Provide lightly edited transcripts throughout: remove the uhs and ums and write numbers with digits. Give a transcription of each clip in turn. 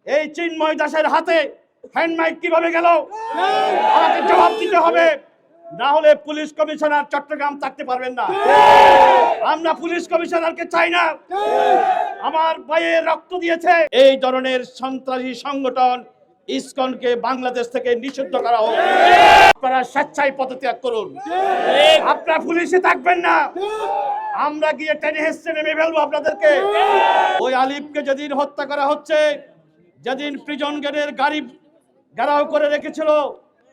এই চিন্ময় দাসের হাতে হ্যান্ড মাইক কিভাবে গেল আমাকে জবাব দিতে হবে, না হলে পুলিশ কমিশনার চট্টগ্রাম থাকতে পারবেন না। আমরা পুলিশ কমিশনারকে চাই না। আমার ভাইয়ের রক্ত দিয়েছে। এই ধরনের সন্ত্রাসী সংগঠন ইসকনকে বাংলাদেশ থেকে নিষিদ্ধ করা হোক। আপনারা স্বেচ্ছায় পদত্যাগ করুন। আপনারা পুলিশে থাকবেন না, আমরা গিয়ে টেনে হেসে নেমে ফেলবো আপনাদেরকে। ওই আলিফকে যেদিন হত্যা করা হচ্ছে, যেদিন প্রিজন গেটের গাড়ি ঘেরাও করে রেখেছিল,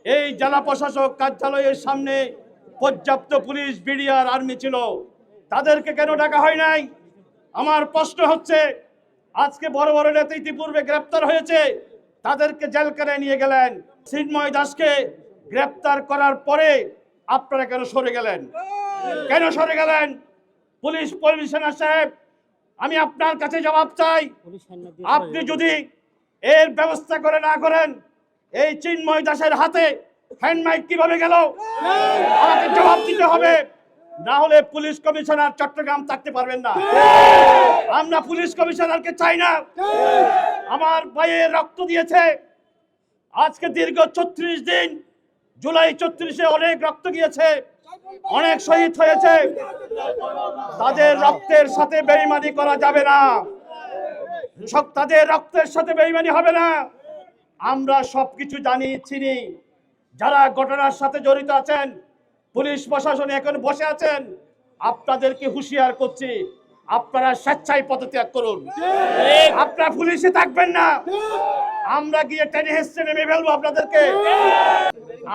এই জেলা প্রশাসক কার্যালয়ের সামনে পর্যাপ্ত পুলিশ, বিডিআর, আর্মি ছিল। তাদেরকে কেন ডাকা হয় নাই? আমার প্রশ্ন হচ্ছে, আজকে বড় বড় নেতা ইতিপূর্বে গ্রেপ্তার হয়েছে, তাদেরকে জেলখানায় নিয়ে গেলেন। চিন্ময় দাসকে গ্রেপ্তার করার পরে আপনারা কেন সরে গেলেন? কেন সরে গেলেন? পুলিশ কমিশনার সাহেব, আমি আপনার কাছে জবাব চাই। আপনি যদি এর ব্যবস্থা করে না করেন, এই চিন্ময় দাসের হাতে হ্যান্ড মাইক কিভাবে গেল আমাকে জবাব দিতে হবে, না হলে পুলিশ কমিশনার চট্টগ্রাম থাকতে পারবেন না। আমরা পুলিশ কমিশনারকে চাই না। আমার ভাইয়ের রক্ত দিয়েছে। আজকে দীর্ঘ ৩৬ দিন, জুলাই ৩৪-এ অনেক রক্ত গিয়েছে, অনেক শহীদ হয়েছে। তাদের রক্তের সাথে বেঈমানি করা যাবে না। তাদের রক্তের সাথে বেঈমানি হবে না। আমরা সবকিছু জানি, চিনি। যারা ঘটনার সাথে জড়িত আছেন, পুলিশ প্রশাসন এখন বসে আছেন, আপনাদেরকে হুঁশিয়ার করছি, আপনারা স্বেচ্ছায় পদত্যাগ করুন। আপনারা পুলিশে থাকবেন না, আমরা গিয়ে টেনে হেসে নেমে ফেলবো আপনাদেরকে।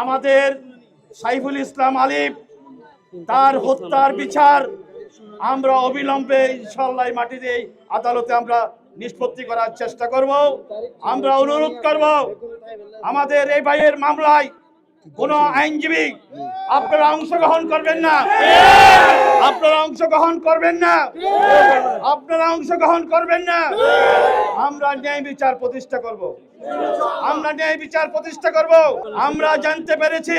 আমাদের সাইফুল ইসলাম আলিফ, তার হত্যার বিচার আমরা অবিলম্বে ইনশাআল্লাহ মাটিতে আদালতে আমরা নিষ্পত্তি করার চেষ্টা করব। আমরা অনুরোধ করব, আমাদের এই ভাইয়ের মামলায় কোন আইনজীবী আপনারা অংশগ্রহণ করবেন না। আপনারা অংশগ্রহণ করবেন না। আপনারা অংশগ্রহণ করবেন না। আমরা ন্যায় বিচার প্রতিষ্ঠা করব। আমরা ন্যায় বিচার প্রতিষ্ঠা করব। আমরা জানতে পেরেছি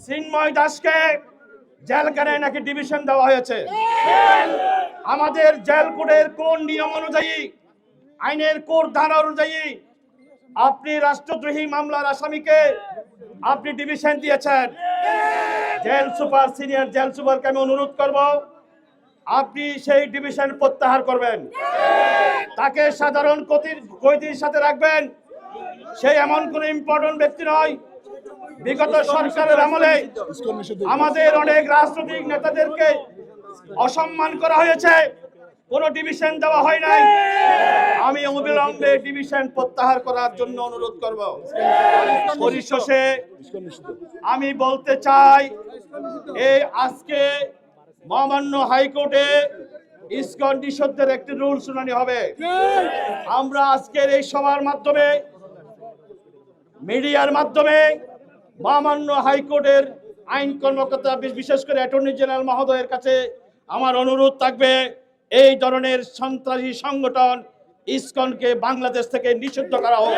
চিন্ময় দাসকে জেলখানায় নাকি ডিভিশন দেওয়া হয়েছে। আমাদের জেল কোডের কোন নিয়ম অনুযায়ী, আইনের কোড ধারা অনুযায়ী আপনি রাষ্ট্রদ্রোহী মামলার আসামিকে আপনি ডিভিশন দিয়েছেন। জেল সুপার, সিনিয়র জেল সুপারকে আমি অনুরোধ করব, আপনি সেই ডিভিশন প্রত্যাহার করবেন। তাকে সাধারণ কয়েদির সাথে রাখবেন। সে এমন কোন ইম্পর্টেন্ট ব্যক্তি নয়। বিগত সরকারের আমলে আমাদের অনেক রাজনৈতিক নেতাদেরকে অসম্মান করা হয়েছে, কোনো ডিভিশন দেওয়া হয় নাই। আমি অবিলম্বে ডিভিশন প্রত্যাহার করার জন্য অনুরোধ করব। পরিশেষে আমি বলতে চাই, এই আজকে মহামান্য হাইকোর্টে ইসকন নিষিদ্ধের একটি রুল শুনানি হবে। আমরা আজকের এই সভার মাধ্যমে, মিডিয়ার মাধ্যমে মহামান্য হাইকোর্টের আইন কর্মকর্তা, বিশেষ করে অ্যাটর্নি জেনারেল মহোদয়ের কাছে আমার অনুরোধ থাকবে, এই ধরনের সন্ত্রাসী সংগঠন ইসকনকে বাংলাদেশ থেকে নিষিদ্ধ করা হোক।